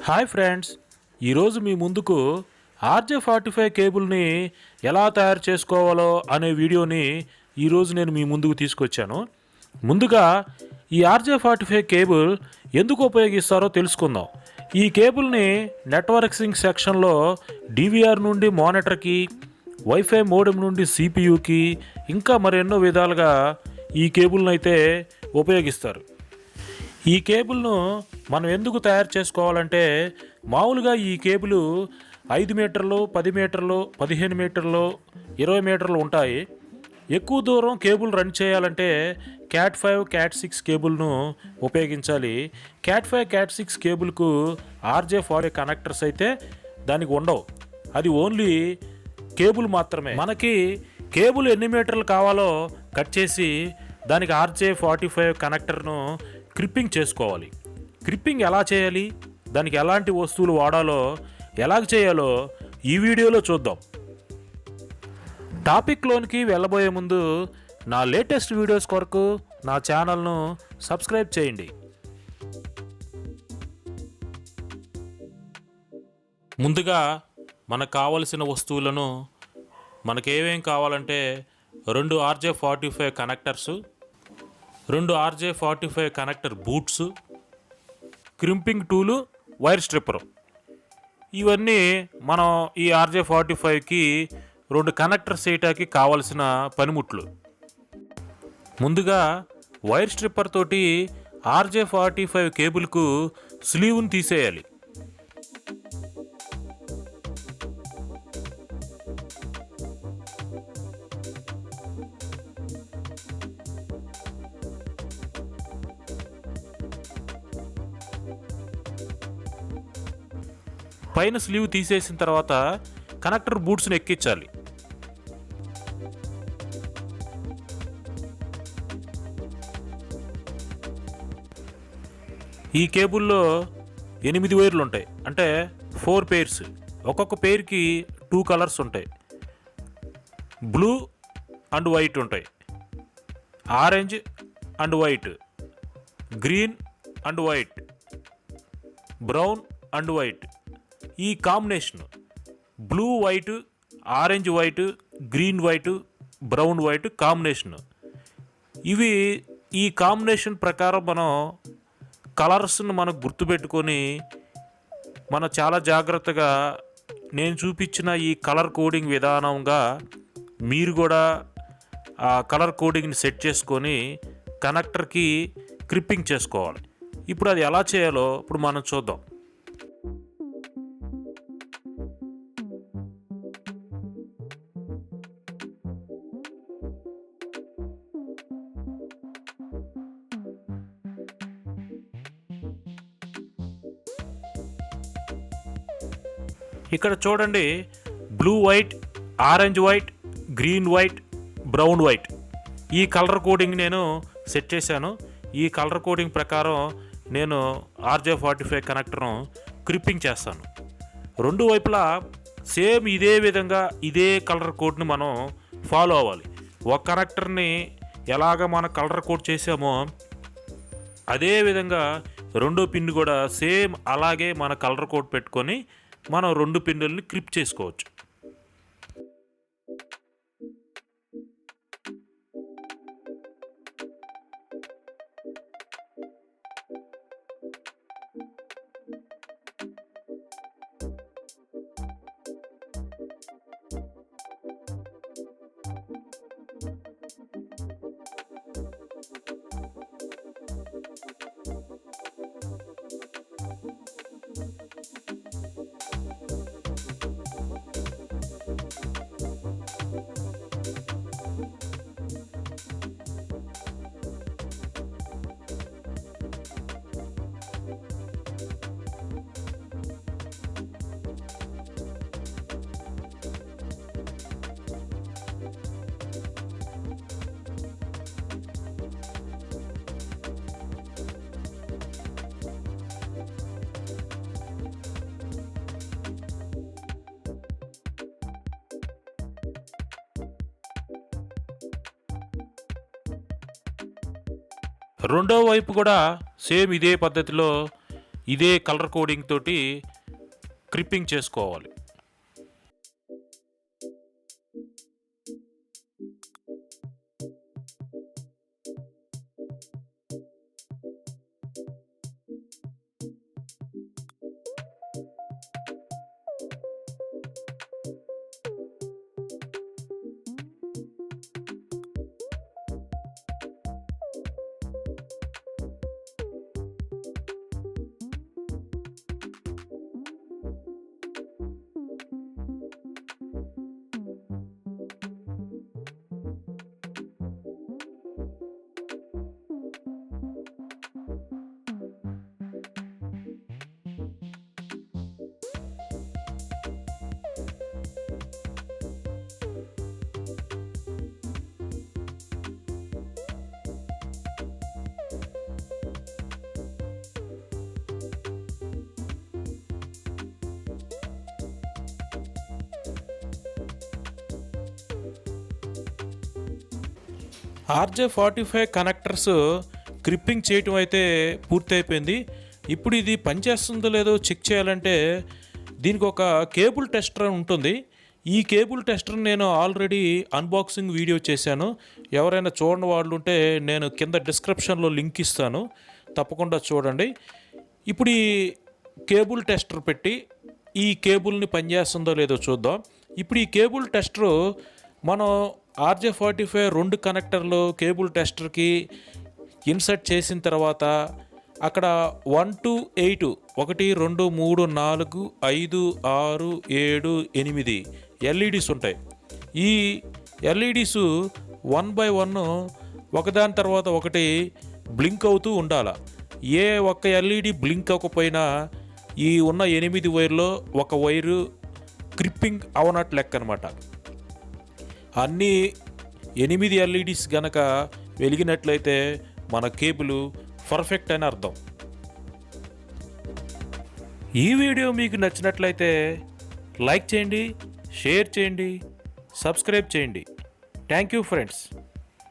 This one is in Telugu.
హాయ్ ఫ్రెండ్స్, ఈరోజు మీ ముందుకు RJ45 కేబుల్ని ఎలా తయారు చేసుకోవాలో అనే వీడియోని ఈరోజు నేను మీ ముందుకు తీసుకొచ్చాను. ముందుగా ఈ RJ45 కేబుల్ ఎందుకు ఉపయోగిస్తారో తెలుసుకుందాం. ఈ కేబుల్ని నెట్వర్కింగ్ సెక్షన్లో DVR నుండి మానిటర్కి, వైఫై మోడెమ్ నుండి CPUకి ఇంకా మరెన్నో విధాలుగా ఈ కేబుల్ని అయితే ఉపయోగిస్తారు. ఈ కేబుల్ను మనం ఎందుకు తయారు చేసుకోవాలంటే, మామూలుగా ఈ కేబుల్ 5 మీటర్లు, 10 మీటర్లు, 15 మీటర్లు, 20 మీటర్లు ఉంటాయి. ఎక్కువ దూరం కేబుల్ రన్ చేయాలంటే CAT5, CAT6 కేబుల్ను ఉపయోగించాలి. CAT5, CAT6 కేబుల్కు RJ40 కనెక్టర్స్ అయితే దానికి ఉండవు. అది ఓన్లీ కేబుల్ మాత్రమే. మనకి కేబుల్ ఎన్ని మీటర్లు కావాలో కట్ చేసి దానికి RJ45 కనెక్టర్ను క్రిప్పింగ్ చేసుకోవాలి. క్రిప్పింగ్ ఎలా చేయాలి, దానికి ఎలాంటి వస్తువులు వాడాలో, ఎలాగ చేయాలో ఈ వీడియోలో చూద్దాం. టాపిక్లోనికి వెళ్ళబోయే ముందు నా లేటెస్ట్ వీడియోస్ కొరకు నా ఛానల్ను సబ్స్క్రైబ్ చేయండి. ముందుగా మనకు కావలసిన వస్తువులను, మనకేమేం కావాలంటే 2 RJ45 connectors, 2 RJ45 connector boots, crimping tool, wire stripper. ఇవన్నీ మనం ఈ RJ45కి 2 కనెక్టర్స్ వేయటానికి కావలసిన పనిముట్లు. ముందుగా వైర్ స్ట్రిప్పర్ తోటి RJ45 కేబుల్కు స్లీవ్ని తీసేయాలి. పైన స్లీవ్ తీసేసిన తర్వాత కనెక్టర్ బూట్స్ని ఎక్కించాలి. ఈ కేబుల్లో 8 వైర్లు ఉంటాయి, అంటే 4 పెయిర్స్. ఒక్కొక్క పెయిర్కి 2 కలర్స్ ఉంటాయి. బ్లూ అండ్ వైట్ ఉంటాయి, orange and white, green and white, brown and white. ఈ combination blue white, orange white, green white, brown white combination. ఇవి ఈ కాంబినేషన్ ప్రకారం మనం కలర్స్ని మనం గుర్తుపెట్టుకొని మనం చాలా జాగ్రత్తగా నేను చూపించిన ఈ కలర్ కోడింగ్ విధానంగా మీరు కూడా ఆ కలర్ కోడింగ్ని సెట్ చేసుకొని కనెక్టర్కి క్రిప్పింగ్ చేసుకోవాలి. ఇప్పుడు అది ఎలా చేయాలో ఇప్పుడు మనం చూద్దాం. ఇక్కడ చూడండి, blue white, orange white, green white, brown white ఈ కలర్ కోడింగ్ నేను సెట్ చేశాను. ఈ కలర్ కోడింగ్ ప్రకారం నేను RJ45 కనెక్టర్ను క్రిప్పింగ్ చేస్తాను. రెండు వైపులా సేమ్ ఇదే విధంగా ఇదే కలర్ కోడ్ని మనం ఫాలో అవ్వాలి. ఒక కనెక్టర్ని ఎలాగ మనం కలర్ కోడ్ చేసామో అదే విధంగా రెండో పిన్ కూడా సేమ్ అలాగే మన కలర్ కోడ్ పెట్టుకొని మనం 2 పిన్నుల్ని క్రిప్ చేసుకోవచ్చు. రెండో వైపు కూడా సేమ్ ఇదే పద్ధతిలో ఇదే కలర్ కోడింగ్ తోటి క్రిప్పింగ్ చేసుకోవాలి. RJ45 కనెక్టర్స్ క్రిప్పింగ్ చేయటం అయితే పూర్తయిపోయింది. ఇప్పుడు ఇది పనిచేస్తుందో లేదో చెక్ చేయాలంటే దీనికి ఒక కేబుల్ టెస్టర్ ఉంటుంది. ఈ కేబుల్ టెస్టర్ నేను ఆల్రెడీ అన్బాక్సింగ్ వీడియో చేశాను. ఎవరైనా చూడని వాళ్ళు ఉంటే నేను కింద డిస్క్రిప్షన్లో లింక్ ఇస్తాను, తప్పకుండా చూడండి. ఇప్పుడు ఈ కేబుల్ టెస్టర్ పెట్టి ఈ కేబుల్ని పనిచేస్తుందో లేదో చూద్దాం. ఇప్పుడు ఈ కేబుల్ టెస్టరు మనం RJ45 2 కనెక్టర్లు కేబుల్ టెస్టర్కి ఇన్సర్ట్ చేసిన తర్వాత అక్కడ 1 to 8 1 2 3 4 5 6 7 8 ఎల్ఈడీస్ ఉంటాయి. ఈ ఎల్ఈడీస్ 1 by 1 ఒకదాని తర్వాత ఒకటి బ్లింక్ అవుతూ ఉండాలి. ఏ ఒక్క ఎల్ఈడి బ్లింక్ అవ్వకపోయినా ఈ ఉన్న 8 వైర్లో ఒక వైరు క్రిప్పింగ్ అవనట్టు లెక్క అనమాట. అన్నీ 8 ఎల్ఈడీస్ గనక వెలిగినట్లయితే మన కేబుల్ పర్ఫెక్ట్ అని అర్థం. ఈ వీడియో మీకు నచ్చినట్లయితే లైక్ చేయండి, షేర్ చేయండి, సబ్స్క్రైబ్ చేయండి. Thank you friends.